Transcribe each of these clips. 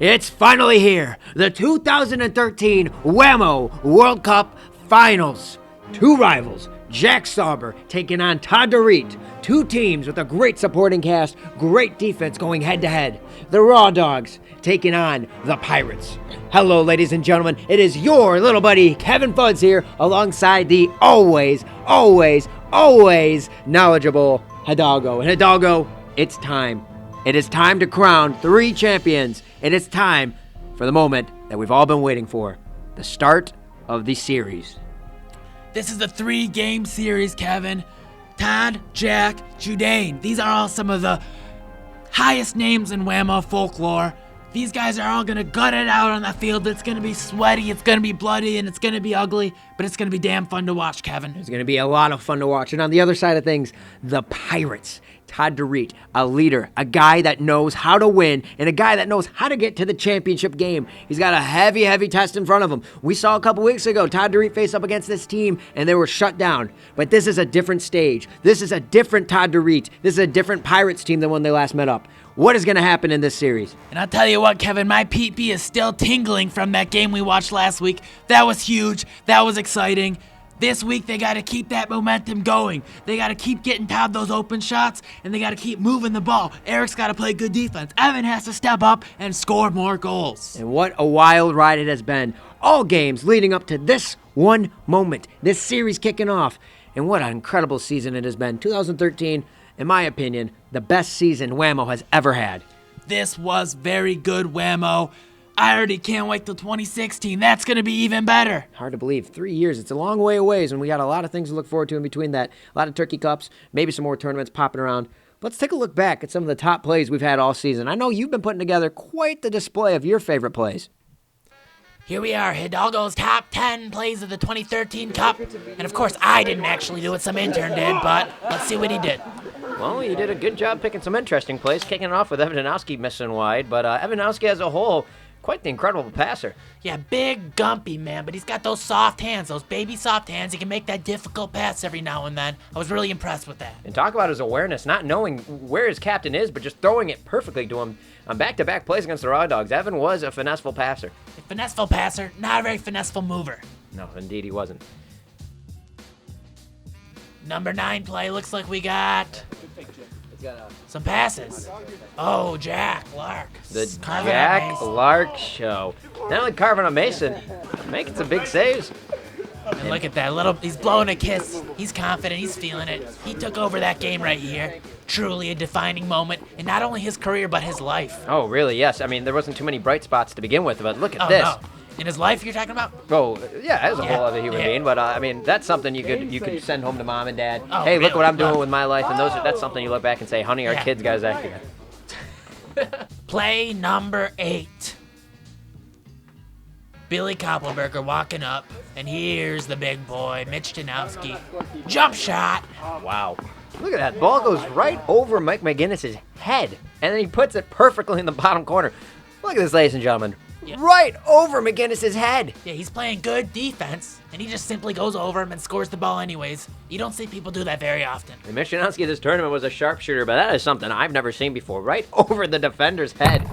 It's finally here, the 2013 Whamo World Cup Finals. Two rivals, Jack Sauber taking on Todd DeReet. Two teams with a great supporting cast, great defense going head-to-head. The Raw Dogs taking on the Pirates. Hello, ladies and gentlemen. It is your little buddy Kevin Fudds here, alongside the always knowledgeable Hidalgo. And Hidalgo, it's time. It is time to crown three champions. It is time for the moment that we've all been waiting for, the start of the series. This is the 3-game series, Kevin. Todd, Jack, Judain. These are all some of the highest names in Whamo folklore. These guys are all going to gut it out on the field. It's going to be sweaty, it's going to be bloody, and it's going to be ugly, but it's going to be damn fun to watch, Kevin. It's going to be a lot of fun to watch. And on the other side of things, the Pirates. Todd DeReet, a leader, a guy that knows how to win, and a guy that knows how to get to the championship game. He's got a heavy test in front of him. We saw a couple weeks ago, Todd DeReet faced up against this team, and they were shut down. But this is a different stage. This is a different Todd DeReet. This is a different Pirates team than when they last met up. What is going to happen in this series? And I'll tell you what, Kevin, my pee-pee is still tingling from that game we watched last week. That was huge. That was exciting. This week, they got to keep that momentum going. They got to keep getting Todd those open shots, and they got to keep moving the ball. Eric's got to play good defense. Evan has to step up and score more goals. And what a wild ride it has been. All games leading up to this one moment, this series kicking off. And what an incredible season it has been. 2013, in my opinion, the best season Whamo has ever had. This was very good, Whamo. I already can't wait till 2016. That's going to be even better. Hard to believe. 3 years. It's a long way away, and we got a lot of things to look forward to in between that. A lot of Turkey Cups, maybe some more tournaments popping around. Let's take a look back at some of the top plays we've had all season. I know you've been putting together quite the display of your favorite plays. Here we are, Hidalgo's top 10 plays of the 2013 Cup. And of course, I didn't actually do it. Some intern did, but let's see what he did. Well, you did a good job picking some interesting plays, kicking it off with Evanowski missing wide. But Evanowski as a whole, quite the incredible passer. Yeah, big, gumpy, man, but he's got those soft hands, those baby soft hands. He can make that difficult pass every now and then. I was really impressed with that. And talk about his awareness, not knowing where his captain is, but just throwing it perfectly to him on back-to-back plays against the Raw Dogs. Evan was a finesseful passer. A finesseful passer, not a very finesseful mover. No, indeed he wasn't. Number 9 play, looks like we got some passes. Oh, Jack Lark. The Jack Lark show. Not only carving a Mason, making some big saves. And look at that, he's blowing a kiss. He's confident, he's feeling it. He took over that game right here. Truly a defining moment in not only his career, but his life. Oh, really, yes. I mean, there wasn't too many bright spots to begin with, but look at this. No. In his life, you're talking about? Oh, yeah, as a whole other human being, but I mean, that's something you could send home to mom and dad. Oh, hey, really? look what I'm doing with my life, and that's something you look back and say, honey, our kids got us after that. Play number 8. Billy Koppelberger walking up, and here's the big boy, Mitch Janowski. Jump shot. Wow. Look at that. Ball goes right over Mike McGinnis's head, and then he puts it perfectly in the bottom corner. Look at this, ladies and gentlemen. Yeah. Right over McGinnis's head. Yeah, he's playing good defense, and he just simply goes over him and scores the ball anyways. You don't see people do that very often. And Mishinowski this tournament was a sharpshooter, but that is something I've never seen before. Right over the defender's head.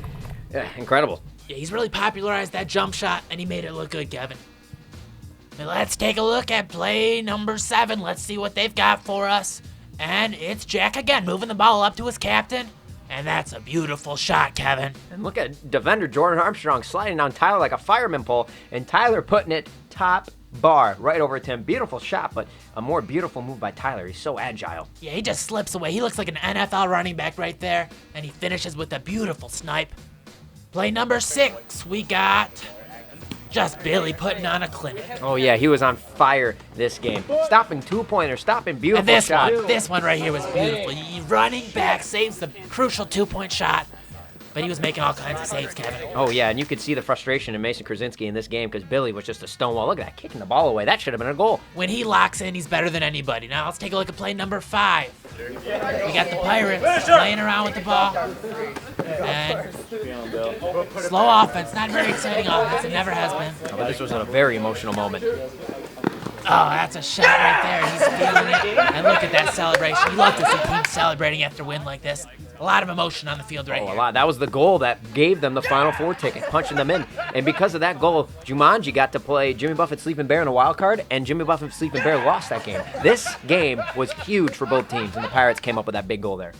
Yeah, incredible. Yeah, he's really popularized that jump shot, and he made it look good, Kevin. But let's take a look at play number 7. Let's see what they've got for us. And it's Jack again, moving the ball up to his captain. And that's a beautiful shot, Kevin. And look at defender Jordan Armstrong sliding down Tyler like a fireman pole, and Tyler putting it top bar right over to him. Beautiful shot, but a more beautiful move by Tyler. He's so agile. Yeah, he just slips away. He looks like an NFL running back right there, and he finishes with a beautiful snipe. Play number 6, we got just Billy putting on a clinic. Oh, yeah, he was on fire this game. Stopping two-pointers, stopping beautiful and shots. This one right here was beautiful. He running back, saves the crucial 2-point shot, but he was making all kinds of saves, Kevin. Oh, yeah, and you could see the frustration in Mason Krasinski in this game because Billy was just a stonewall. Look at that, kicking the ball away. That should have been a goal. When he locks in, he's better than anybody. Now, let's take a look at play number 5. We got the Pirates playing around with the ball. And slow offense, not very exciting offense. It never has been. Oh, but this was a very emotional moment. Oh, that's a shot right there. He's feeling it. And look at that celebration. You love to see teams celebrating after a win like this. A lot of emotion on the field right here. A lot. That was the goal that gave them the Final Four ticket, punching them in. And because of that goal, Jumanji got to play Jimmy Buffett Sleeping Bear in a wild card, and Jimmy Buffett Sleeping Bear lost that game. This game was huge for both teams, and the Pirates came up with that big goal there.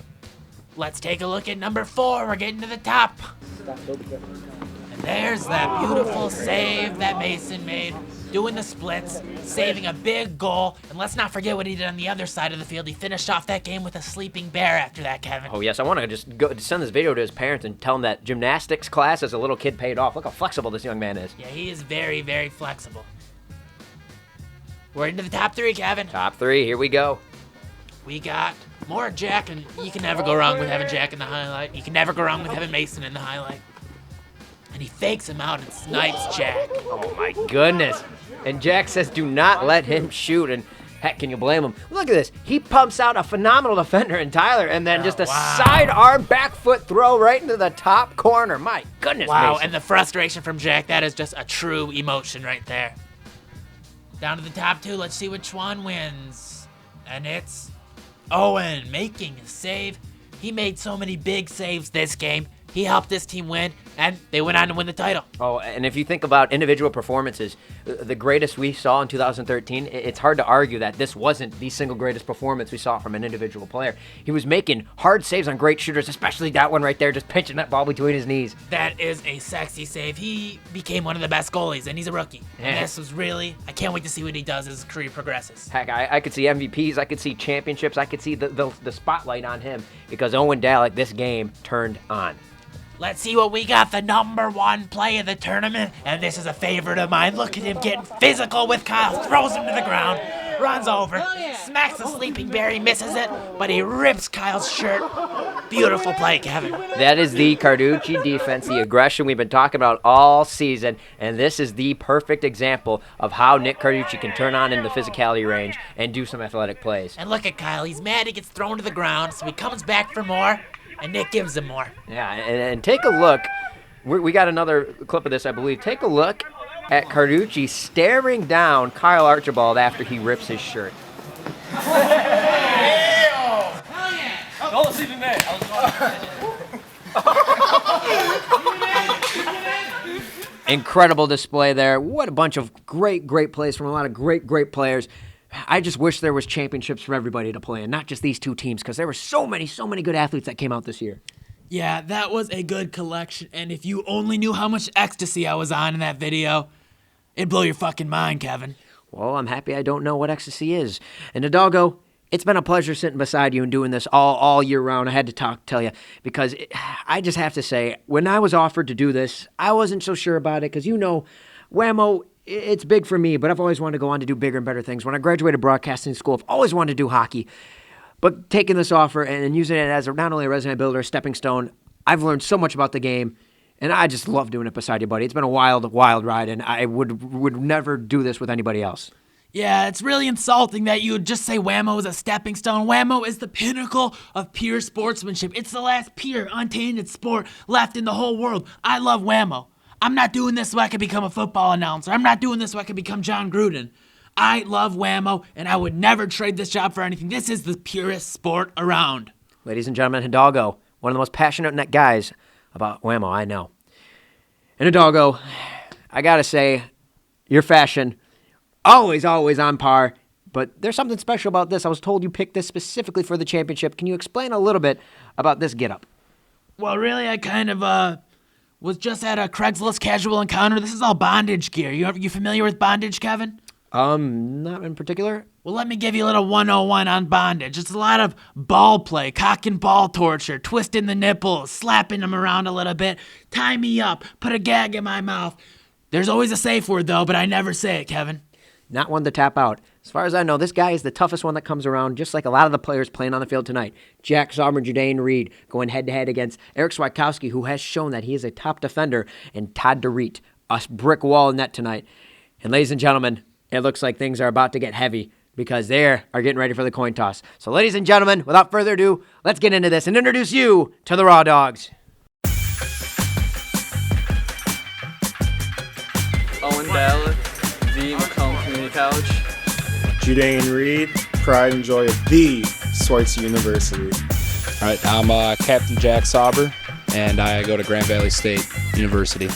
Let's take a look at number 4. We're getting to the top. And there's that beautiful save that Mason made, doing the splits, saving a big goal. And let's not forget what he did on the other side of the field. He finished off that game with a sleeping bear after that, Kevin. Oh, yes. I want to just go send this video to his parents and tell him that gymnastics class as a little kid paid off. Look how flexible this young man is. Yeah, he is very, very flexible. We're into the top 3, Kevin. Top 3. Here we go. We got more Jack, and you can never go wrong with having Jack in the highlight. You can never go wrong with having Mason in the highlight. And he fakes him out and snipes Jack. Oh, my goodness. And Jack says, do not let him shoot. And heck, can you blame him? Look at this. He pumps out a phenomenal defender in Tyler, and then just a sidearm back foot throw right into the top corner. My goodness, wow, Mason. And the frustration from Jack, that is just a true emotion right there. Down to the top 2. Let's see which one wins. And it's Owen making a save. He made so many big saves this game. He helped this team win, and they went on to win the title. Oh, and if you think about individual performances, the greatest we saw in 2013, it's hard to argue that this wasn't the single greatest performance we saw from an individual player. He was making hard saves on great shooters, especially that one right there, just pinching that ball between his knees. That is a sexy save. He became one of the best goalies, and he's a rookie. Yeah. And this was really, I can't wait to see what he does as his career progresses. Heck, I could see MVPs, I could see championships, I could see the spotlight on him because Owen Dalek, this game turned on. Let's see what we got, the number 1 play of the tournament, and this is a favorite of mine. Look at him getting physical with Kyle, throws him to the ground, runs over, smacks the sleeping bear, he misses it, but he rips Kyle's shirt. Beautiful play, Kevin. That is the Carducci defense, the aggression we've been talking about all season, and this is the perfect example of how Nick Carducci can turn on in the physicality range and do some athletic plays. And look at Kyle, he's mad he gets thrown to the ground, so he comes back for more. And Nick gives him more. Yeah, and take a look. We got another clip of this, I believe. Take a look at Carducci staring down Kyle Archibald after he rips his shirt. Don't sleep in bed. Incredible display there. What a bunch of great plays from a lot of great players. I just wish there was championships for everybody to play in, not just these 2 teams, because there were so many good athletes that came out this year. Yeah, that was a good collection, and if you only knew how much ecstasy I was on in that video, it'd blow your fucking mind, Kevin. Well, I'm happy I don't know what ecstasy is. And Hidalgo, it's been a pleasure sitting beside you and doing this all year round. I had to tell you, because I just have to say, when I was offered to do this, I wasn't so sure about it, because Whamo, it's big for me, but I've always wanted to go on to do bigger and better things. When I graduated broadcasting school, I've always wanted to do hockey. But taking this offer and using it as not only a resume builder, a stepping stone, I've learned so much about the game, and I just love doing it beside you, buddy. It's been a wild ride, and I would never do this with anybody else. Yeah, it's really insulting that you would just say Whamo is a stepping stone. Whamo is the pinnacle of pure sportsmanship. It's the last pure, untainted sport left in the whole world. I love Whamo. I'm not doing this so I can become a football announcer. I'm not doing this so I can become John Gruden. I love Whamo, and I would never trade this job for anything. This is the purest sport around. Ladies and gentlemen, Hidalgo, one of the most passionate guys about Whamo I know. And Hidalgo, I gotta say, your fashion, always on par, but there's something special about this. I was told you picked this specifically for the championship. Can you explain a little bit about this getup? Well, really, I kind of, was just at a Craigslist casual encounter. This is all bondage gear. You familiar with bondage, Kevin? Not in particular. Well, let me give you a little 101 on bondage. It's a lot of ball play, cock and ball torture, twisting the nipples, slapping them around a little bit, tie me up, put a gag in my mouth. There's always a safe word, though, but I never say it, Kevin. Not one to tap out. As far as I know, this guy is the toughest one that comes around, just like a lot of the players playing on the field tonight. Jack Sauber, Jadain Reed going head-to-head against Eric Swiatkowski, who has shown that he is a top defender, and Todd DeReet, a brick wall in net tonight. And ladies and gentlemen, it looks like things are about to get heavy because they are getting ready for the coin toss. So ladies and gentlemen, without further ado, let's get into this and introduce you to the Raw Dogs. Owen Dalek, the Macomb Community College. Judean Reed, pride and joy of the Schweitzer University. All right, I'm Captain Jack Sauber, and I go to Grand Valley State University.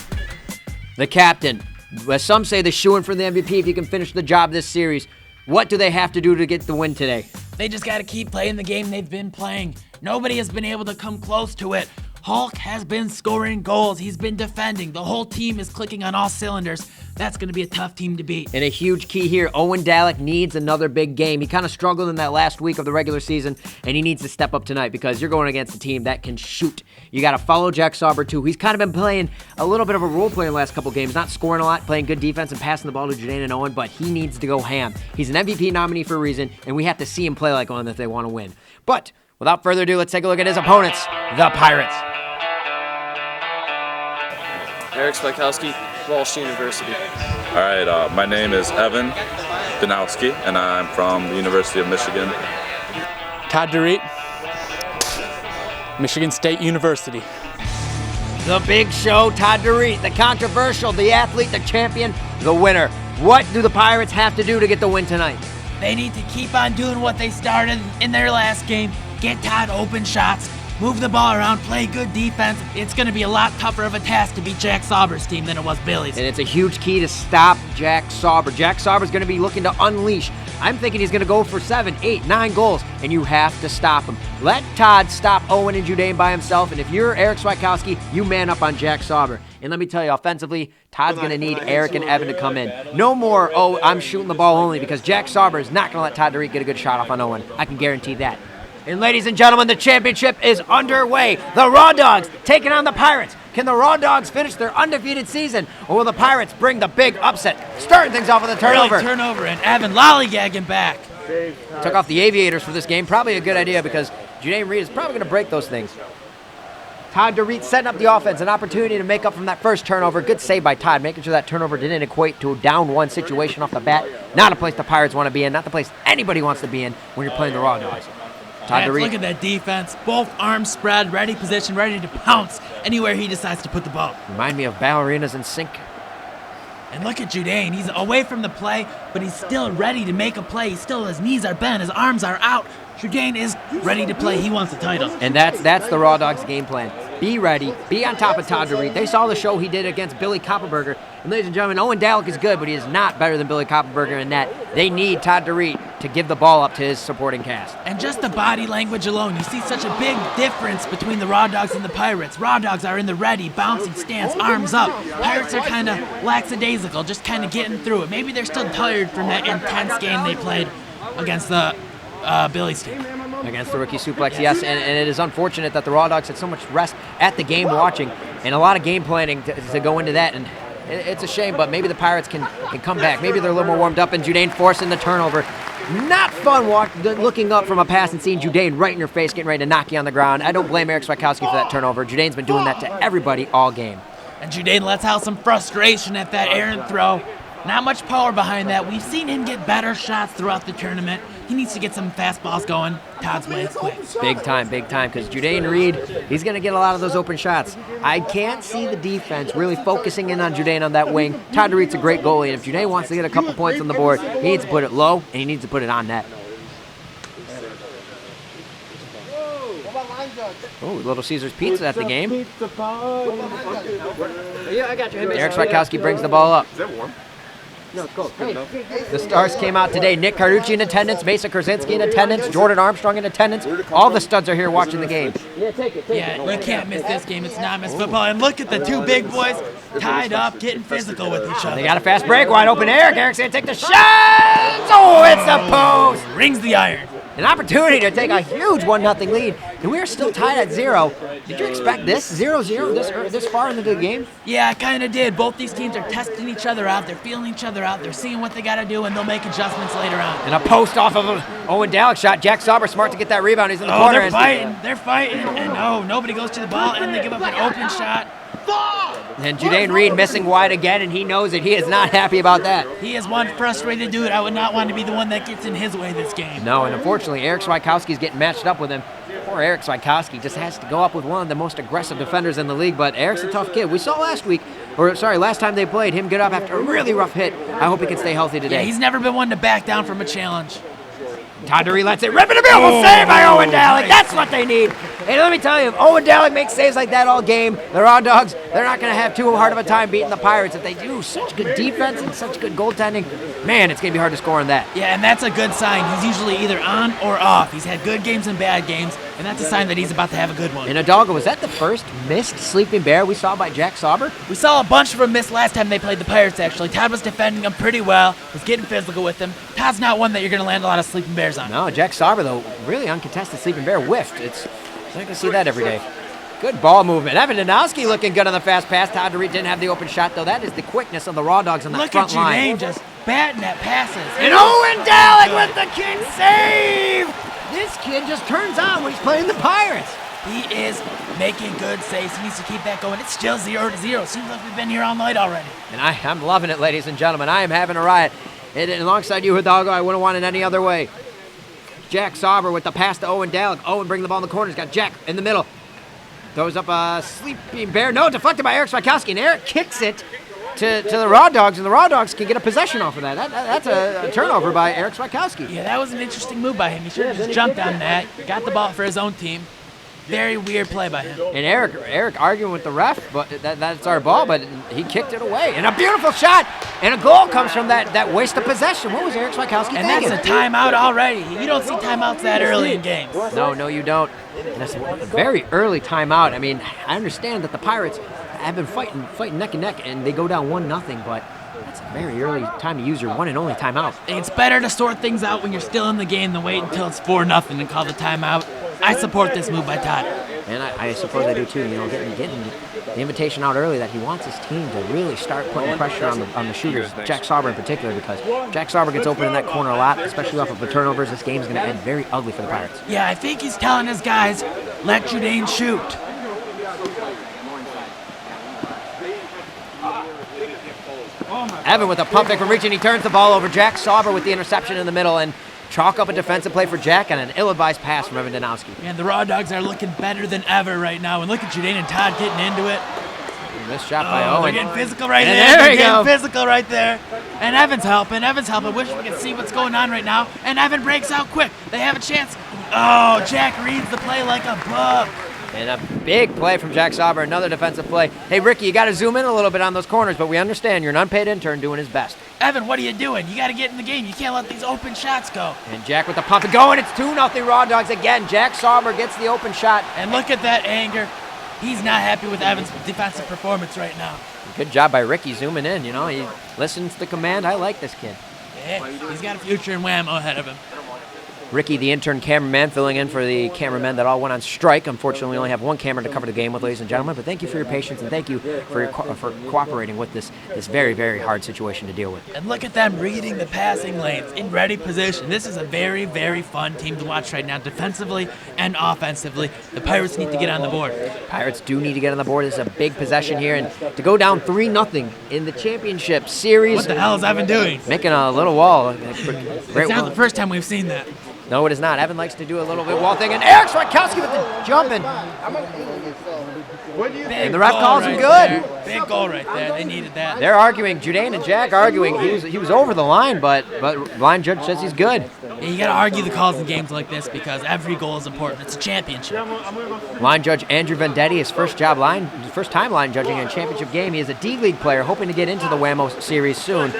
The captain. As some say, the shoo-in for the MVP if you can finish the job this series. What do they have to do to get the win today? They just got to keep playing the game they've been playing. Nobody has been able to come close to it. Hulk has been scoring goals. He's been defending. The whole team is clicking on all cylinders. That's going to be a tough team to beat. And a huge key here, Owen Dalek needs another big game. He kind of struggled in that last week of the regular season, and he needs to step up tonight because you're going against a team that can shoot. You got to follow Jack Sauber, too. He's kind of been playing a little bit of a role player in the last couple games, not scoring a lot, playing good defense and passing the ball to Judean and Owen, but he needs to go ham. He's an MVP nominee for a reason, and we have to see him play like one if they want to win. But without further ado, let's take a look at his opponents, the Pirates. Eric Spikowski, Walsh University. All right, my name is Evan Danowski, and I'm from the University of Michigan. Todd DeReet, Michigan State University. The big show, Todd DeReet, the controversial, the athlete, the champion, the winner. What do the Pirates have to do to get the win tonight? They need to keep on doing what they started in their last game. Get Todd open shots. Move the ball around, play good defense. It's going to be a lot tougher of a task to beat Jack Sauber's team than it was Billy's. And it's a huge key to stop Jack Sauber. Jack Sauber's going to be looking to unleash. I'm thinking he's going to go for 7, 8, 9 goals, and you have to stop him. Let Todd stop Owen and Judean by himself, and if you're Eric Swikowski, you man up on Jack Sauber. And let me tell you, offensively, Todd's going to need Eric and Evan to come in. No more, I'm shooting the ball only, because Jack Sauber is not going to let Todd DeReet get a good shot off on Owen. I can guarantee that. And ladies and gentlemen, the championship is underway. The Raw Dogs taking on the Pirates. Can the Raw Dogs finish their undefeated season, or will the Pirates bring the big upset? Starting things off with a turnover. Early turnover, and Evan lollygagging back. Took off the aviators for this game. Probably a good idea because Judean Reed is probably going to break those things. Todd DeReet setting up the offense, an opportunity to make up from that first turnover. Good save by Todd, making sure that turnover didn't equate to a down one situation off the bat. Not a place the Pirates want to be in, not the place anybody wants to be in when you're playing the Raw Dogs. Yes, look at that defense. Both arms spread, ready position, ready to pounce anywhere he decides to put the ball. Remind me of ballerinas in sync. And look at Judean. He's away from the play, but he's still ready to make a play. His knees are bent, his arms are out. Judean is ready to play. He wants the title. And that's the Raw Dogs game plan. Be ready. Be on top of Todd DeReet. They saw the show he did against Billy Koppenberger. And ladies and gentlemen, Owen Dalek is good, but he is not better than Billy Koppenberger in that they need Todd DeReet to give the ball up to his supporting cast. And just the body language alone, you see such a big difference between the Raw Dogs and the Pirates. Raw Dogs are in the ready, bouncing stance, arms up. Pirates are kind of lackadaisical, just kind of getting through it. Maybe they're still tired from that intense game they played against the Billy's team. Against the rookie suplex, yes, and it is unfortunate that the Raw Dogs had so much rest at the game watching and a lot of game planning to go into that, and it's a shame, but maybe the Pirates can come back. Maybe they're a little more warmed up, and Judean forcing the turnover. Not fun looking up from a pass and seeing Judean right in your face, getting ready to knock you on the ground. I don't blame Eric Swikowski for that turnover. Judean's been doing that to everybody all game. And Judean lets out some frustration at that errant throw. Not much power behind that. We've seen him get better shots throughout the tournament. He needs to get some fastballs going. Todd's way is quick. Big time, because Judean Reed, he's going to get a lot of those open shots. I can't see the defense really focusing in on Judean on that wing. Todd DeReet's a great goalie, and if Judean wants to get a couple points on the board, he needs to put it low, and he needs to put it on net. Oh, Little Caesars Pizza at the game. Yeah, I got you. Eric Swikowski brings the ball up. Is that warm? No, it's cold. The Stars came out today. Nick Carducci in attendance, Mesa Krasinski in attendance, Jordan Armstrong in attendance. All the studs are here watching the game. Yeah, you can't miss this game. It's not miss football. And look at the two big boys tied up, getting physical with each other. They got a fast break, wide open Eric. Eric's going to take the shot. Oh, it's a post. Rings the iron. An opportunity to take a huge 1-0 lead, and we are still tied at 0. Did you expect this 0-0 this far into the game? Yeah, I kind of did. Both these teams are testing each other out. They're feeling each other out. They're seeing what they got to do, and they'll make adjustments later on. And a post off of an Owen Dalek shot. Jack Sauber smart to get that rebound. He's in the corner. They're fighting. They're fighting. And no, nobody goes to the ball, and they give up an open shot. And Judean Reed missing wide again, and he knows it. He is not happy about that. He is one frustrated dude. I would not want to be the one that gets in his way this game. No, and unfortunately, Eric Swikowski is getting matched up with him. Poor Eric Swiatkowski just has to go up with one of the most aggressive defenders in the league, but Eric's a tough kid. We saw last time they played, him get up after a really rough hit. I hope he can stay healthy today. Yeah, he's never been one to back down from a challenge. Todd Dury lets it rip in the middle. Save by Owen Dalek. That's what they need. And let me tell you, if Owen Dalek makes saves like that all game, the Raw Dogs, they're not going to have too hard of a time beating the Pirates. If they do such good defense and such good goaltending, man, it's going to be hard to score on that. Yeah, and that's a good sign. He's usually either on or off. He's had good games and bad games, and that's a sign that he's about to have a good one. And Hidalgo, was that the first missed sleeping bear we saw by Jack Sauber? We saw a bunch of them miss last time they played the Pirates, actually. Todd was defending them pretty well, was getting physical with them. Todd's not one that you're going to land a lot of sleeping bears on. No, Jack Sauber, though, really uncontested sleeping bear whiffed. It's not going to see that every day. Good ball movement. Evan Danowski looking good on the fast pass. Todd Dury didn't have the open shot, though. That is the quickness of the Raw Dogs on that front line. Look at Judane just batting at passes. And Owen Dalek with the kid save! This kid just turns on when he's playing the Pirates. He is making good saves. He needs to keep that going. It's still 0-0. Seems like we've been here all night already. And I'm loving it, ladies and gentlemen. I am having a riot. And alongside you, Hidalgo, I wouldn't want it any other way. Jack Sauber with the pass to Owen Dalek. Owen bringing the ball in the corner. He's got Jack in the middle. Throws up a sleeping bear. No, deflected by Eric Swiatkowski. And Eric kicks it to the Raw Dogs, and the Raw Dogs can get a possession off of that. That's a turnover by Eric Swiatkowski. Yeah, that was an interesting move by him. He should have just jumped on that, got the ball for his own team. Very weird play by him. And Eric arguing with the ref, but that's our ball, but he kicked it away. And a beautiful shot, and a goal comes from that waste of possession. What was Eric Swiatkowski thinking? And that's a timeout already. You don't see timeouts that early in games. No, you don't. And that's a very early timeout. I mean, I understand that the Pirates have been fighting neck and neck, and they go down 1-0, but that's a very early time to use your one and only timeout. It's better to sort things out when you're still in the game than wait until it's 4-0 and call the timeout. I support this move by Todd. And I suppose I do too. You know, getting the invitation out early that he wants his team to really start putting pressure on the shooters, Jack Sauber in particular, because Jack Sauber gets open in that corner a lot, especially off of the turnovers. This game's going to end very ugly for the Pirates. Yeah, I think he's telling his guys, let Judane shoot. Evan with a pump fake from reaching. He turns the ball over. Jack Sauber with the interception in the middle, and chalk up a defensive play for Jack and an ill-advised pass from Evan Danowski. And the Raw Dogs are looking better than ever right now. And look at Judane and Todd getting into it. Missed shot by Owen. They're getting physical right And there. there we They're go. getting physical right there. And Evan's helping. Wish we could see what's going on right now. And Evan breaks out quick. They have a chance. Oh, Jack reads the play like a book. And a big play from Jack Sauber, another defensive play. Hey, Ricky, you got to zoom in a little bit on those corners, but we understand you're an unpaid intern doing his best. Evan, what are you doing? You got to get in the game. You can't let these open shots go. And Jack with the pump and go, and it's 2-0 Raw Dogs again. Jack Sauber gets the open shot. And look at that anger. He's not happy with Evan's defensive performance right now. Good job by Ricky zooming in. You know, he listens to command. I like this kid. Yeah, he's got a future in Whamo ahead of him. Ricky, the intern cameraman, filling in for the cameramen that all went on strike. Unfortunately, we only have one camera to cover the game with, ladies and gentlemen. But thank you for your patience, and thank you for cooperating with this very, very hard situation to deal with. And look at them reading the passing lanes in ready position. This is a very, very fun team to watch right now, defensively and offensively. The Pirates need to get on the board. Pirates do need to get on the board. This is a big possession here, and to go down 3-0 in the championship series. What the hell is Evan doing? Making a little wall. It's not the first time we've seen that. No, it is not. Evan likes to do a little bit wall thing, and Eric Swiatkowski with the jumping. And the ref calls him good. Big goal right there. They needed that. They're arguing. Judane and Jack arguing. He was over the line, but line judge says he's good. Yeah, you got to argue the calls in games like this because every goal is important. It's a championship. Line judge Andrew Vendetti, his first time line judging in a championship game. He is a D-League player, hoping to get into the Whamo series soon.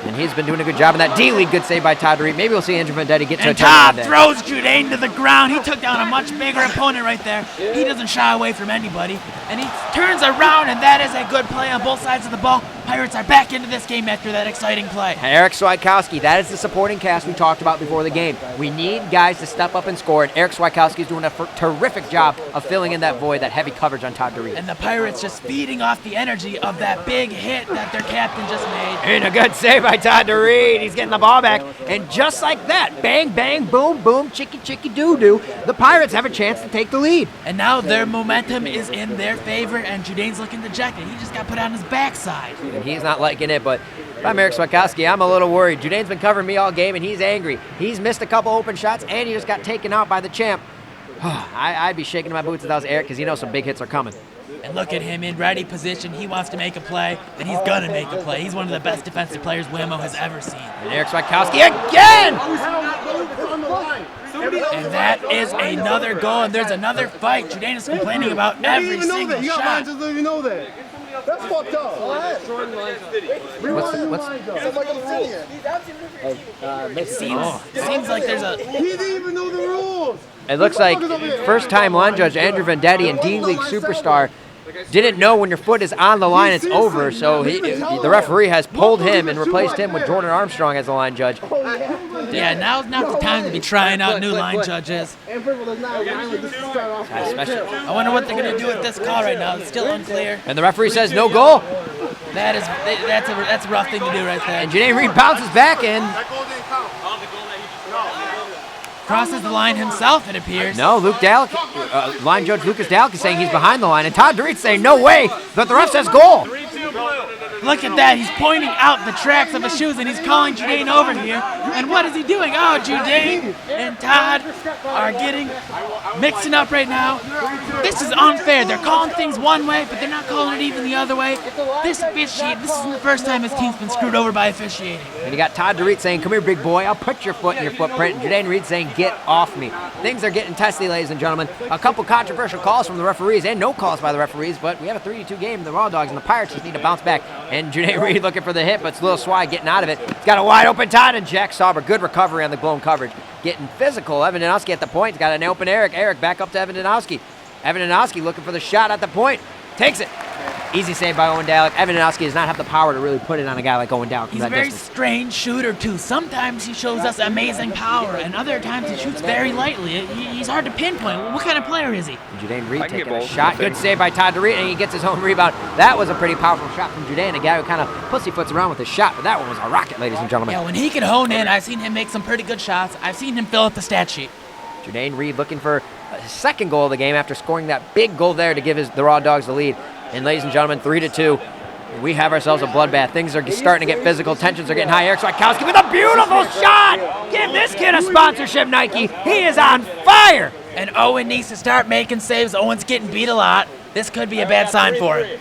And he's been doing a good job in that D-League. Good save by Todd Dury. Maybe we'll see Andrew Vendetti get to and a touchdown Todd throws Judane to the ground. He took down a much bigger opponent right there. He doesn't shy away from anybody. And he turns around, and that is a good play on both sides of the ball. Pirates are back into this game after that exciting play. Eric Swiatkowski, that is the supporting cast we talked about before the game. We need guys to step up and score, and Eric Swiatkowski is doing a terrific job of filling in that void, that heavy coverage on Todd Dury. And the Pirates just feeding off the energy of that big hit that their captain just made. And a good save by Todd Dury. He's getting the ball back, and just like that, bang, bang, boom, boom, chicky, chicky, doo-doo, the Pirates have a chance to take the lead. And now their momentum is in their favor, and Judane's looking dejected. He just got put on his backside. And he's not liking it, but if I'm Eric Swiatkowski, I'm a little worried. Judane's been covering me all game, and he's angry. He's missed a couple open shots, and he just got taken out by the champ. I'd be shaking my boots if that was Eric because he knows some big hits are coming. And look at him in ready position. He wants to make a play, and he's going to make a play. He's one of the best defensive players Whamo has ever seen. And Eric Swiatkowski again! And that is another goal, and there's another fight. Judane is complaining about every single shot. That's fucked up. Seems like there's a... He didn't even know the rules. It looks like first-time line judge Andrew Vendetti and D-League superstar didn't know when your foot is on the line it's over, so the referee has pulled him and replaced him with Jordan Armstrong as the line judge. Yeah, now's not the time to be trying out new line judges. Especially, I wonder what they're going to do with this call right now. It's still unclear. and the referee says no goal, That's a rough thing to do right there. and Janae Reed bounces back in. Crosses the line himself, it appears. No, Luke Dalek, line judge Lucas Dalek is saying he's behind the line, and Todd DeReed's saying no way, but the ref says goal. Look at that. He's pointing out the tracks of his shoes, and he's calling Judane over here. And what is he doing? Oh, Judane and Todd are mixing up right now. This is unfair. They're calling things one way, but they're not calling it even the other way. This isn't the first time his team's been screwed over by officiating. And you got Todd DeReed saying, come here, big boy, I'll put your foot in your footprint. And Judane Reed saying, get off me. Things are getting testy, ladies and gentlemen. A couple controversial calls from the referees and no calls by the referees, but we have a 3-2 game. The Raw Dogs and the Pirates just need to bounce back. And Judane Reed looking for the hit, but it's Lil Swy getting out of it. He's got a wide open Todd, and Jack Sauber. Good recovery on the blown coverage. Getting physical. Evan Danowski at the point. He's got an open Eric. Eric back up to Evan Danowski. Evan Danowski looking for the shot at the point. Takes it. Easy save by Owen Dalek. Evan Danowski does not have the power to really put it on a guy like Owen Dalek. He's a very strange shooter, too. Sometimes he shows us amazing power, and other times he shoots very lightly. He's hard to pinpoint. What kind of player is he? Judane Reed taking a shot. Good save by Todd DeReed, and he gets his own rebound. That was a pretty powerful shot from Judane, a guy who kind of pussyfoots around with his shot, but that one was a rocket, ladies and gentlemen. Yeah, when he can hone in, I've seen him make some pretty good shots. I've seen him fill up the stat sheet. Judane Reed looking for a second goal of the game after scoring that big goal there to give the Raw Dogs the lead. And ladies and gentlemen, 3-2. We have ourselves a bloodbath. Things are starting to get physical. Tensions are getting high. Eric Swiatkowski with a beautiful shot. Give this kid a sponsorship, Nike. He is on fire. And Owen needs to start making saves. Owen's getting beat a lot. This could be a bad sign for him.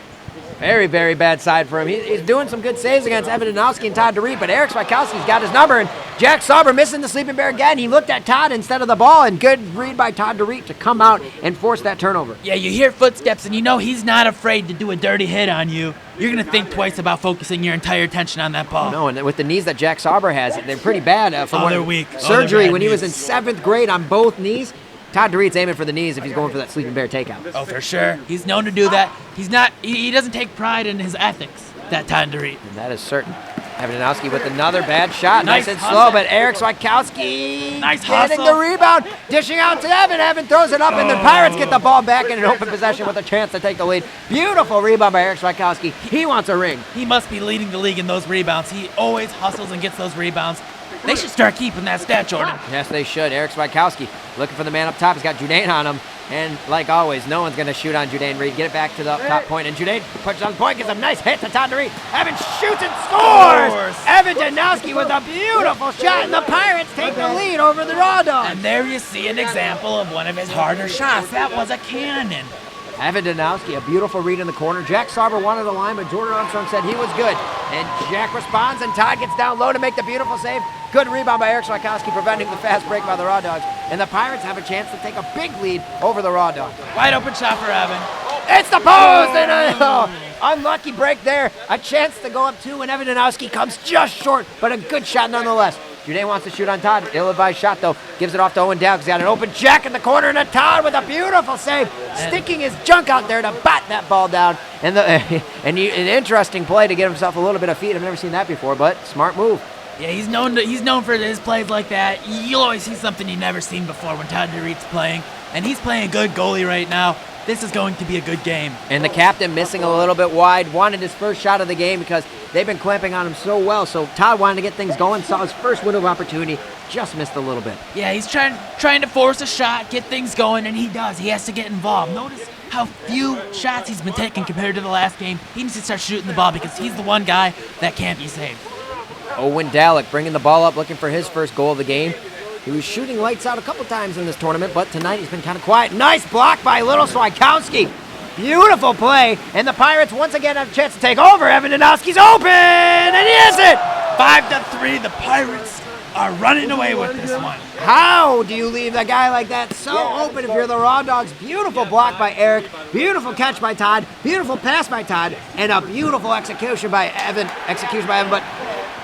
Very, very bad side for him. He's doing some good saves against Evan Danowski and Todd DeReed, but Eric Swiatkowski's got his number, and Jack Sauber missing the sleeping bear again. He looked at Todd instead of the ball, and good read by Todd DeReed to come out and force that turnover. Yeah, you hear footsteps, and you know he's not afraid to do a dirty hit on you. You're going to think twice about focusing your entire attention on that ball. No, and with the knees that Jack Sauber has, they're pretty bad. They're weak. Surgery they're when he was in knees. 7th grade on both knees. Todd DeReed's aiming for the knees if he's going for that sleeping bear takeout. Oh, for sure. He's known to do that. He doesn't take pride in his ethics, that Todd DeReed. And that is certain. Evan Danowski with another bad shot. Nice and hustle. slow, but Eric Swiatkowski Nice getting hustle. the rebound, dishing out to Evan. Evan throws it up, and the Pirates get the ball back in an open possession with a chance to take the lead. Beautiful rebound by Eric Swiatkowski. He wants a ring. He must be leading the league in those rebounds. He always hustles and gets those rebounds. They should start keeping that stat, Jordan. Yes, they should. Eric Swiatkowski looking for the man up top. He's got Judane on him. And like always, no one's going to shoot on Judane Reed. Get it back to the up top point. And Judane pushes on the point, gets a nice hit to Todd DeReed. Evan shoots and scores! Evan Danowski with a beautiful shot, and the Pirates take the lead over the Raw Dogs. And there you see an example of one of his harder shots. That was a cannon. Evan Danowski, a beautiful read in the corner. Jack Sauber wanted a line, but Jordan Armstrong said he was good. And Jack responds, and Todd gets down low to make the beautiful save. Good rebound by Eric Swiatkowski, preventing the fast break by the Raw Dogs. And the Pirates have a chance to take a big lead over the Raw Dogs. Wide open shot for Evan. It's the post! And unlucky break there. A chance to go up 2, and Evan Danowski comes just short, but a good shot nonetheless. Judane wants to shoot on Todd. Ill-advised shot, though. Gives it off to Owen Dalek. He's got an open Jack in the corner, and a Todd with a beautiful save. Sticking his junk out there to bat that ball down. And an interesting play to get himself a little bit of feet. I've never seen that before, but smart move. Yeah, he's known for his plays like that. You'll always see something you've never seen before when Todd DeReed's playing. And he's playing a good goalie right now. This is going to be a good game. And the captain missing a little bit wide, wanted his first shot of the game because they've been clamping on him so well. So Todd wanted to get things going, saw his first window of opportunity, just missed a little bit. Yeah, he's trying to force a shot, get things going, and he does. He has to get involved. Notice how few shots he's been taking compared to the last game. He needs to start shooting the ball because he's the one guy that can't be saved. Owen Dalek bringing the ball up, looking for his first goal of the game. He was shooting lights out a couple times in this tournament, but tonight he's been kind of quiet. Nice block by little Swikowski. Beautiful play, and the Pirates once again have a chance to take over. Evan Danowski's open, and he is it! 5-3, the Pirates are running away with this one. How do you leave a guy like that so open if you're the Raw Dogs? Beautiful block by Eric, beautiful catch by Todd, beautiful pass by Todd, and a beautiful execution by Evan, but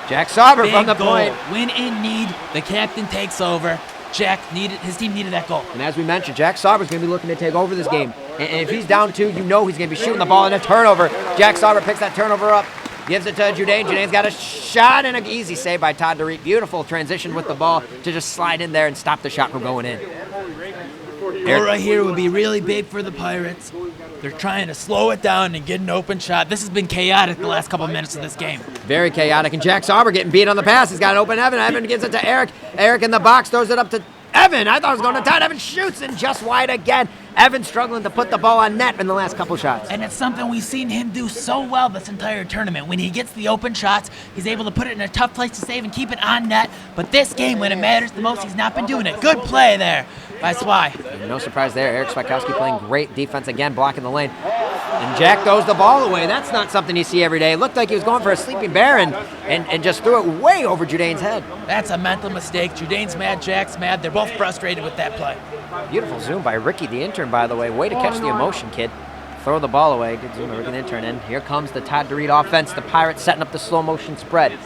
Jack Sauber Big from the goal. point. When in need, the captain takes over. His team needed that goal. And as we mentioned, Jack Sauber's going to be looking to take over this game. And if he's down 2, you know he's going to be shooting the ball in a turnover. Jack Sauber picks that turnover up, gives it to Judain. Judain's got a shot and an easy save by Todd DeReet. Beautiful transition with the ball to just slide in there and stop the shot from going in. Goal right here would be really big for the Pirates. They're trying to slow it down and get an open shot. This has been chaotic the last couple minutes of this game. Very chaotic, and Jack Sauber getting beat on the pass. He's got an open Evan. Evan gives it to Eric. Eric in the box throws it up to Evan. I thought it was going to Todd. Evan shoots and just wide again. Evan struggling to put the ball on net in the last couple shots. And it's something we've seen him do so well this entire tournament. When he gets the open shots, he's able to put it in a tough place to save and keep it on net. But this game, when it matters the most, he's not been doing it. Good play there by Swy. No surprise there. Eric Swikowski playing great defense again, blocking the lane. And Jack throws the ball away. That's not something you see every day. It looked like he was going for a sleeping bear and just threw it way over Judain's head. That's a mental mistake. Judain's mad, Jack's mad. They're both frustrated with that play. Beautiful zoom by Ricky, the intern, by the way. Way to catch the emotion, kid. Throw the ball away. Good zoom by Ricky, the intern. And here comes the Todd DeReet offense. The Pirates setting up the slow motion spread.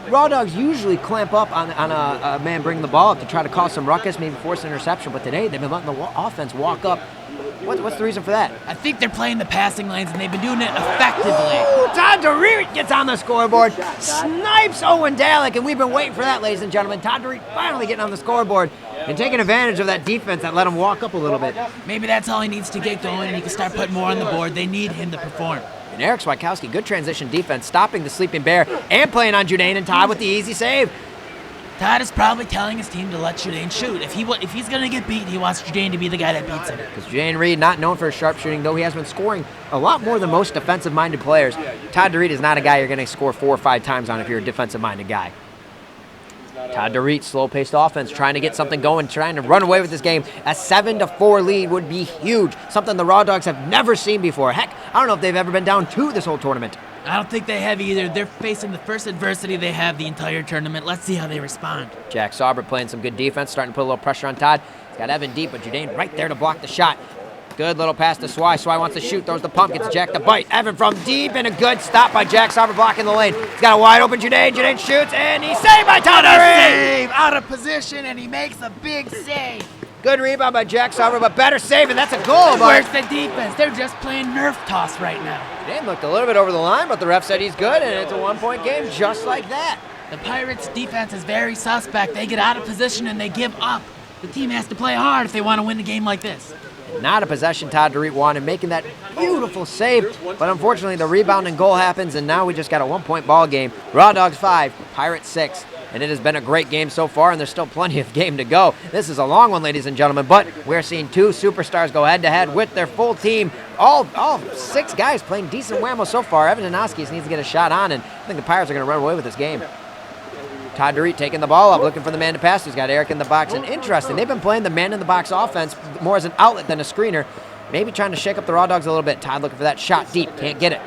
Raw Dogs usually clamp up on a man bringing the ball up to try to cause some ruckus, maybe force an interception. But today they've been letting the offense walk up. What's the reason for that? I think they're playing the passing lanes, and they've been doing it effectively. Ooh, Todd DeReet gets on the scoreboard, snipes Owen Dalek, and we've been waiting for that, ladies and gentlemen. Todd DeReet finally getting on the scoreboard and taking advantage of that defense that let him walk up a little bit. Maybe that's all he needs to get going, and he can start putting more on the board. They need him to perform. And Eric Swikowski, good transition defense, stopping the sleeping bear and playing on Judain and Todd with the easy save. Todd is probably telling his team to let Judain shoot. If he's going to get beat, he wants Judain to be the guy that beats him. Because Judain Reed, not known for his sharpshooting, though he has been scoring a lot more than most defensive-minded players. Todd DeReet is not a guy you're going to score 4 or 5 times on if you're a defensive-minded guy. Todd DeReet, slow-paced offense, trying to get something going, trying to run away with this game. A 7-4 lead would be huge, something the Raw Dogs have never seen before. Heck, I don't know if they've ever been down 2 this whole tournament. I don't think they have either. They're facing the first adversity they have the entire tournament. Let's see how they respond. Jack Sauber playing some good defense, starting to put a little pressure on Todd. He's got Evan deep, but Judain right there to block the shot. Good little pass to Swy. Swy wants to shoot, throws the pump, gets Jack to bite. Evan from deep, and a good stop by Jack Sauber blocking the lane. He's got a wide open Judain. Judain shoots, and he's saved by Todd DeReet. Save out of position, and he makes a big save. Good rebound by Jack Sauber, but better save, and that's a goal. Where's the defense? They're just playing Nerf toss right now. Judain looked a little bit over the line, but the ref said he's good, and it's a 1-point game just like that. The Pirates' defense is very suspect. They get out of position, and they give up. The team has to play hard if they want to win a game like this. Not a possession Todd DeReet wanted, making that beautiful save, but unfortunately the rebound and goal happens, and now we just got a 1-point ball game. Raw Dogs 5, Pirates 6. And it has been a great game so far, and there's still plenty of game to go. This is a long one, ladies and gentlemen, but we're seeing 2 superstars go head-to-head with their full team. All 6 guys playing decent Whamo so far. Evan Danowski needs to get a shot on, and I think the Pirates are going to run away with this game. Todd DeReet taking the ball up, looking for the man to pass. He's got Eric in the box, and interesting, they've been playing the man-in-the-box offense more as an outlet than a screener, maybe trying to shake up the Raw Dogs a little bit. Todd looking for that shot deep, can't get it.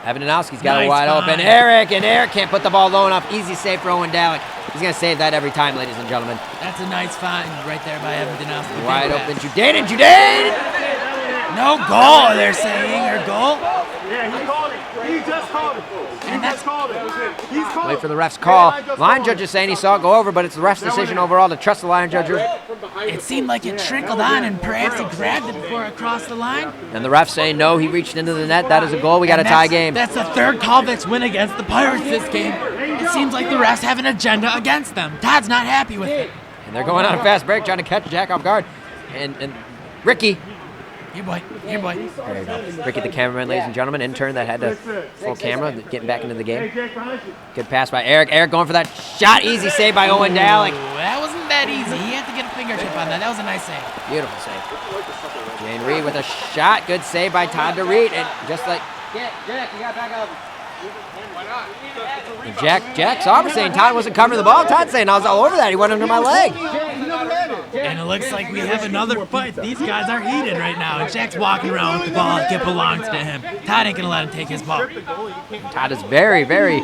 Evan Danowski's got it wide open. Eric can't put the ball low enough. Easy save for Owen Dalek. He's going to save that every time, ladies and gentlemen. That's a nice find right there by Evan Danowski. Wide open, Judain. No goal, they're saying, or goal. Yeah, he called it. He just called it. Wait for the ref's call. Line judge is saying he saw it go over, but it's the ref's decision overall to trust the line judge. It seemed like it trickled on, and perhaps he grabbed it before it crossed the line. And the ref's saying no, he reached into the net. That is a goal. We got a tie game. That's the 3rd call that's win against the Pirates this game. It seems like the refs have an agenda against them. Todd's not happy with it. And they're going on a fast break, trying to catch Jack off guard. And Ricky. Here, boy. There you go. Ricky, the cameraman, ladies and gentlemen, intern that had the full camera, getting back into the game. Good pass by Eric. Eric going for that shot. Easy save by Owen Dalek. That wasn't that easy. He had to get a fingertip on that. That was a nice save. Beautiful save. Jane Reed with a shot. Good save by Todd DeReet. And just like, Jack, you got back up. And Jack Sauber saying Todd wasn't covering the ball. Todd saying I was all over that. He went under my leg. And it looks like we have another fight. These guys are heated right now. And Jack's walking around with the ball like it belongs to him. Todd ain't gonna let him take his ball. Todd is very, very,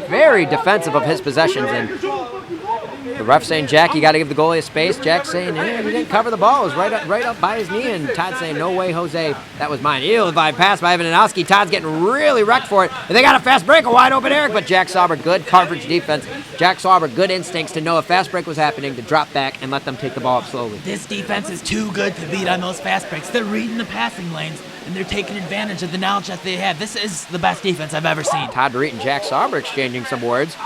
very defensive of his possessions. And the ref saying, Jack, you got to give the goalie a space. Jack saying, yeah, you didn't cover the ball. It was right up by his knee. And Todd saying, no way, Jose. That was mine. Ill-advised pass by Evan Danowski. Todd's getting really wrecked for it. And they got a fast break, a wide open Eric. But Jack Sauber, good coverage defense. Jack Sauber, good instincts to know a fast break was happening, to drop back and let them take the ball up slowly. This defense is too good to beat on those fast breaks. They're reading the passing lanes, and they're taking advantage of the knowledge that they have. This is the best defense I've ever seen. Todd DeReet and Jack Sauber exchanging some words.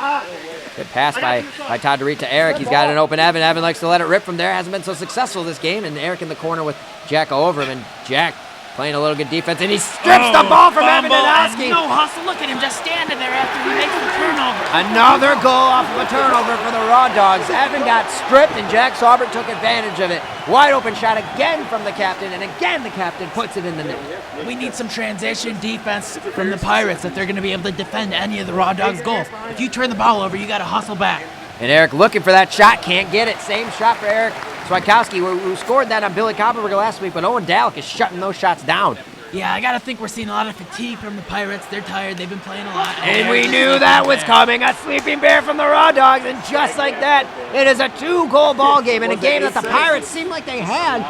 Good pass by Todd DeReet to Eric. He's got an open Evan. Evan likes to let it rip from there. Hasn't been so successful this game. And Eric in the corner with Jack all over him. And Jack playing a little good defense. And he strips the ball from Evan Danowski. No hustle. Look at him just standing there after he makes the turnover. Another goal off of a turnover for the Raw Dogs. Evan got stripped and Jack Sauber took advantage of it. Wide open shot again from the captain. And again the captain puts it in the net. We need some transition defense from the Pirates if they're going to be able to defend any of the Raw Dogs' goals. If you turn the ball over, you got to hustle back. And Eric looking for that shot, can't get it. Same shot for Eric Swikowski, who scored that on Billy Koppenberger last week, but Owen Dalek is shutting those shots down. Yeah, I got to think we're seeing a lot of fatigue from the Pirates. They're tired. They've been playing a lot. And we knew that was coming. A sleeping bear from the Raw Dogs, and just like that, it is a 2-goal ball game in a game that the Pirates seemed like they had.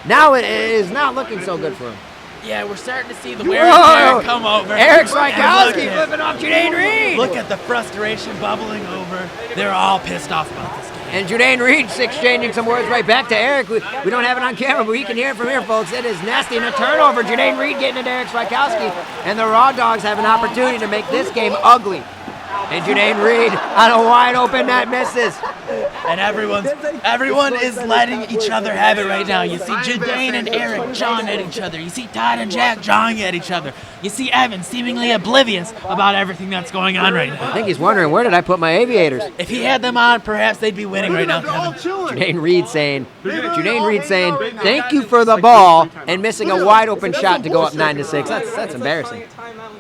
Now it is not looking so good for them. Yeah, we're starting to see the wear and tear come over. Eric Swikowski flipping off Judain Reed. Look at the frustration bubbling over. They're all pissed off about this game. And Judain Reed's exchanging some words right back to Eric. We don't have it on camera, but we can hear it from here, folks. It is nasty and a turnover. Judain Reed getting into Eric Swikowski. And the Raw Dogs have an opportunity to make this game ugly. And Judain Reed on a wide open net misses. And everyone is letting each other have it right now. You see Judain and Eric jawing at each other. You see Todd and Jack jawing at each other. You see Evan seemingly oblivious about everything that's going on right now. I think he's wondering, where did I put my aviators? If he had them on, perhaps they'd be winning right now, Kevin. Judain Reed saying, thank you for the ball, and missing a wide open shot to go up 9-6. That's embarrassing.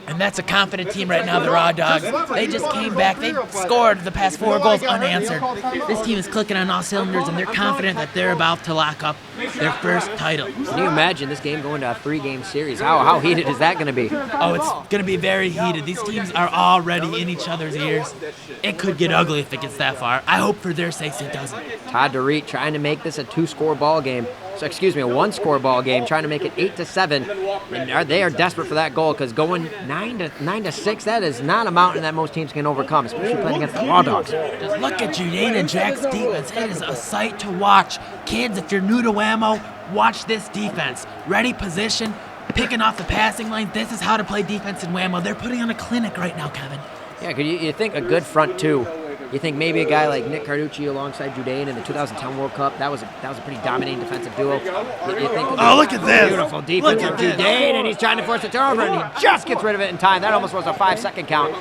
And that's a confident team right now, the Raw Dogs. They just came back. They scored the past 4 goals unanswered. This team is clicking on all cylinders, and they're confident that they're about to lock up their first title. Can you imagine this game going to a 3-game series? How heated is that going to be? Oh, it's going to be very heated. These teams are already in each other's ears. It could get ugly if it gets that far. I hope for their sakes it doesn't. Todd DeReet trying to make this a 2-score ball game. So, a 1-score ball game, trying to make it 8-7. And they are desperate for that goal, because going 9-6, that is not a mountain that most teams can overcome, especially playing against the Raw Dogs. Just look at Judain and Jack's defense. It is a sight to watch. Kids, if you're new to Whamo, watch this defense. Ready position, picking off the passing lane. This is how to play defense in Whamo. They're putting on a clinic right now, Kevin. Yeah, because you think a good front two. You think maybe a guy like Nick Carducci alongside Judain in the 2010 World Cup, that was a pretty dominating defensive duo. You think, oh, look at this. Beautiful defense of Judain, and he's trying to force a turnover, and he just gets rid of it in time. That almost was a 5-second count.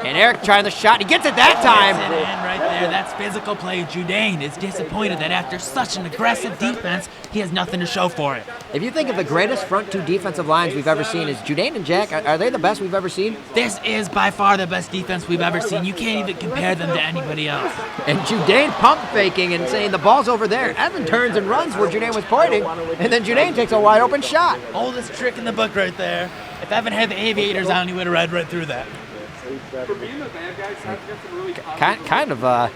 And Eric trying the shot. He gets it that time. That's it in right there. That's physical play. Judain is disappointed that after such an aggressive defense, he has nothing to show for it. If you think of the greatest front two defensive lines we've ever seen, is Judain and Jack, are they the best we've ever seen? This is by far the best defense we've ever seen. You can't even compare them to anybody else. And Judain pump faking and saying the ball's over there. Evan turns and runs where Judain was pointing, and then Judain takes a wide open shot. Oldest trick in the book right there. If Evan had the aviators on, he would have read right through that. Kind of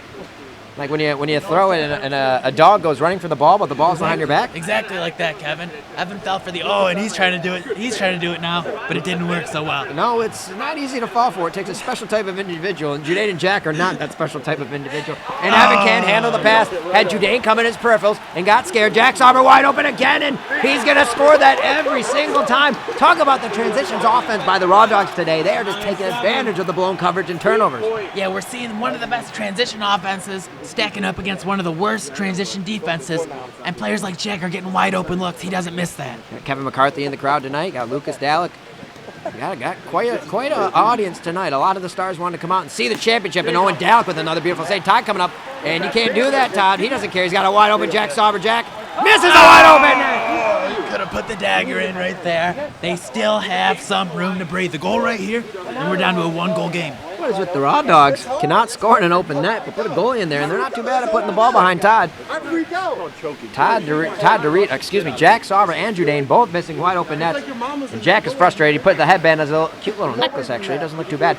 like when you throw it and a dog goes running for the ball, but the ball's behind your back. Exactly like that, Kevin. Evan fell for the and he's trying to do it. He's trying to do it now, but it didn't work so well. No, it's not easy to fall for. It takes a special type of individual, and Judain and Jack are not that special type of individual. And Evan can't handle the pass. Had Judain come in his peripherals and got scared. Jack Sauber wide open again, and he's going to score that every single time. Talk about the transitions offense by the Raw Dogs today. They are just taking advantage of the blown coverage and turnovers. Yeah, we're seeing one of the best transition offenses stacking up against one of the worst transition defenses, and players like Jack are getting wide open looks. He doesn't miss that. Got Kevin McCarthy in the crowd tonight. Got Lucas Dalek. Got quite an audience tonight. A lot of the stars wanted to come out and see the championship, and Owen Dalek with another beautiful save. Todd coming up, and you can't do that, Todd. He doesn't care. He's got a wide open Jack Sauber. Jack misses a wide open. could have put the dagger in right there. They still have some room to breathe. The goal right here, and we're down to a 1-goal game. What is with the Raw Dogs? Cannot score in an open net, but put a goalie in there, and they're not too bad at putting the ball behind Todd. Jack Sauber and Judane both missing wide open nets. And Jack is frustrated. He put the headband as a cute little necklace, actually. It doesn't look too bad.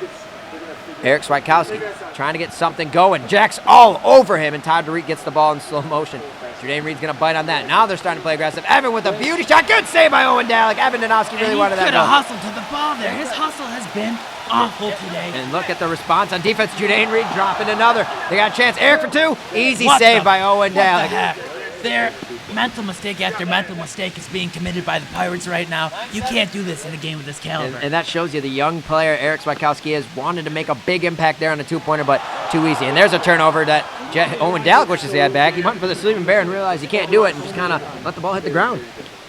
Eric Swikowski trying to get something going. Jack's all over him, and Todd DeReet gets the ball in slow motion. Judane Reed's going to bite on that. Now they're starting to play aggressive. Evan with a beauty shot. Good save by Owen Dalek. Evan Donowski really wanted that He could goal. have hustled to the ball there. His hustle has been awful today. And look at the response on defense. Judane Reed dropping another. They got a chance. Eric for two. Easy What save the- by Owen What the Dalek. heck? Their mental mistake after mental mistake is being committed by the Pirates right now. You can't do this in a game of this caliber. And that shows you the young player Eric Swikowski is wanted to make a big impact there on a two-pointer, but too easy. And there's a turnover that Owen Dalek wishes he had back. He went for the sleeping bear and realized he can't do it and just kind of let the ball hit the ground.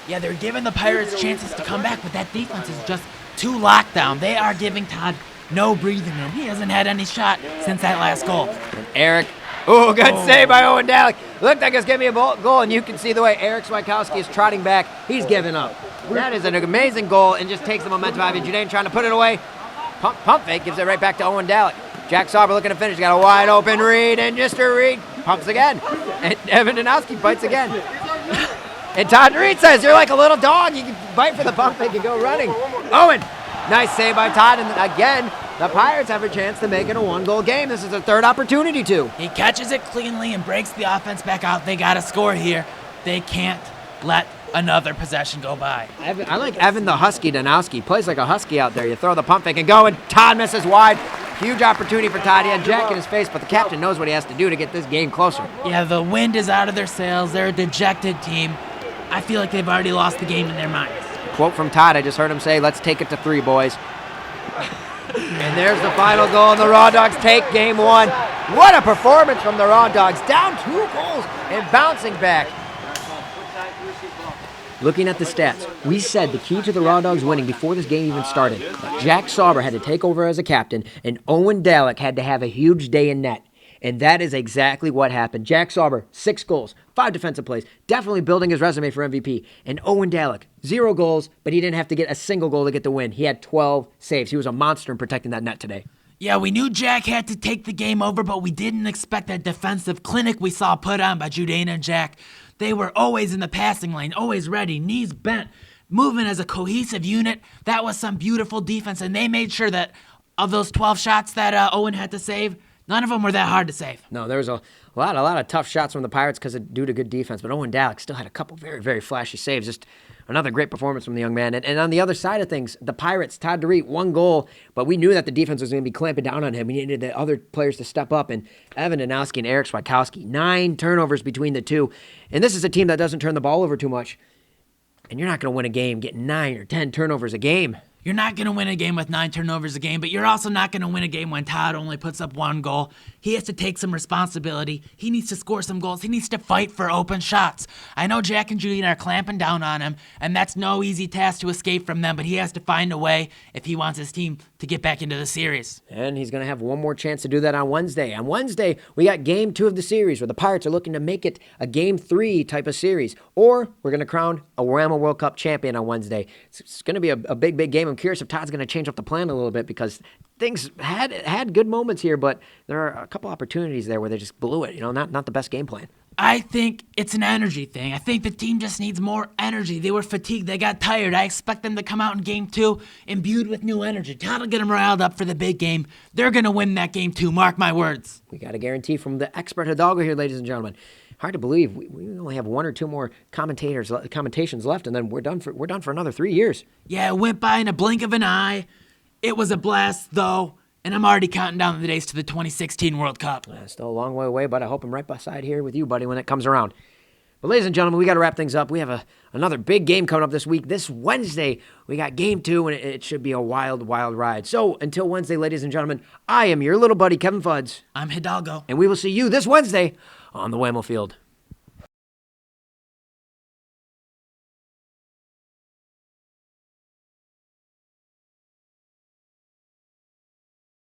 Yeah, they're giving the Pirates chances to come back, but that defense is just too locked down. They are giving Todd no breathing room. He hasn't had any shot since that last goal. And Eric, good save by Owen Dalek. Looked like it's going to be a goal, and you can see the way Eric Swikowski is trotting back. He's giving up. That is an amazing goal and just takes the momentum out of it. Judane trying to put it away. Pump fake, gives it right back to Owen Dalek. Jack Sauber looking to finish. Got a wide open Reed, and just a Reed pumps again. And Evan Donowski bites again. And Todd Reed says, you're like a little dog. You can bite for the pump fake and go running. Owen, nice save by Todd. And again, the Pirates have a chance to make it a 1-goal game. This is their third opportunity to. He catches it cleanly and breaks the offense back out. They got to score here. They can't let another possession go by. I like Evan the Husky Donowski. Plays like a Husky out there. You throw the pump fake and go, and Todd misses wide. Huge opportunity for Todd. He had Jack in his face, but the captain knows what he has to do to get this game closer. Yeah, the wind is out of their sails. They're a dejected team. I feel like they've already lost the game in their minds. Quote from Todd, I just heard him say, let's take it to 3, boys. And there's the final goal, and the Raw Dogs take game 1. What a performance from the Raw Dogs. Down 2 goals and bouncing back. Looking at the stats, we said the key to the Raw Dogs winning before this game even started. Jack Sauber had to take over as a captain, and Owen Dalek had to have a huge day in net. And that is exactly what happened. Jack Sauber, 6 goals, 5 defensive plays, definitely building his resume for MVP. And Owen Dalek, 0 goals, but he didn't have to get a single goal to get the win. He had 12 saves. He was a monster in protecting that net today. Yeah, we knew Jack had to take the game over, but we didn't expect that defensive clinic we saw put on by Judane and Jack. They were always in the passing lane, always ready, knees bent, moving as a cohesive unit. That was some beautiful defense, and they made sure that of those 12 shots that Owen had to save, none of them were that hard to save. No, there was a lot of tough shots from the Pirates due to good defense, but Owen Dalek still had a couple very, very flashy saves. Just another great performance from the young man. And on the other side of things, the Pirates, Todd DeReet, 1 goal, but we knew that the defense was going to be clamping down on him. We needed the other players to step up, and Evan Donowski and Eric Swikowski, 9 turnovers between the two. And this is a team that doesn't turn the ball over too much. And you're not going to win a game getting 9 or 10 turnovers a game. You're not going to win a game with 9 turnovers a game, but you're also not going to win a game when Todd only puts up 1 goal. He has to take some responsibility. He needs to score some goals. He needs to fight for open shots. I know Jack and Julian are clamping down on him, and that's no easy task to escape from them, but he has to find a way if he wants his team to get back into the series. And he's going to have one more chance to do that on Wednesday. On Wednesday, we got game 2 of the series where the Pirates are looking to make it a game 3 type of series. Or we're going to crown a Whamo World Cup champion on Wednesday. It's going to be a big, big game. I'm curious if Todd's going to change up the plan a little bit because things had good moments here, but there are a couple opportunities there where they just blew it. Not the best game plan. I think it's an energy thing. I think the team just needs more energy. They were fatigued. They got tired. I expect them to come out in game 2 imbued with new energy. Todd will get them riled up for the big game. They're going to win that game 2. Mark my words. We got a guarantee from the expert Hidalgo here, ladies and gentlemen. Hard to believe. We only have 1 or 2 more commentations left, and then we're done for another 3 years. Yeah, it went by in a blink of an eye. It was a blast, though, and I'm already counting down the days to the 2016 World Cup. Still a long way away, but I hope I'm right beside here with you, buddy, when it comes around. But ladies and gentlemen, we got to wrap things up. We have another big game coming up this week. This Wednesday, we got game 2, and it should be a wild, wild ride. So until Wednesday, ladies and gentlemen, I am your little buddy, Kevin Fudds. I'm Hidalgo. And we will see you this Wednesday on the Whamo Field.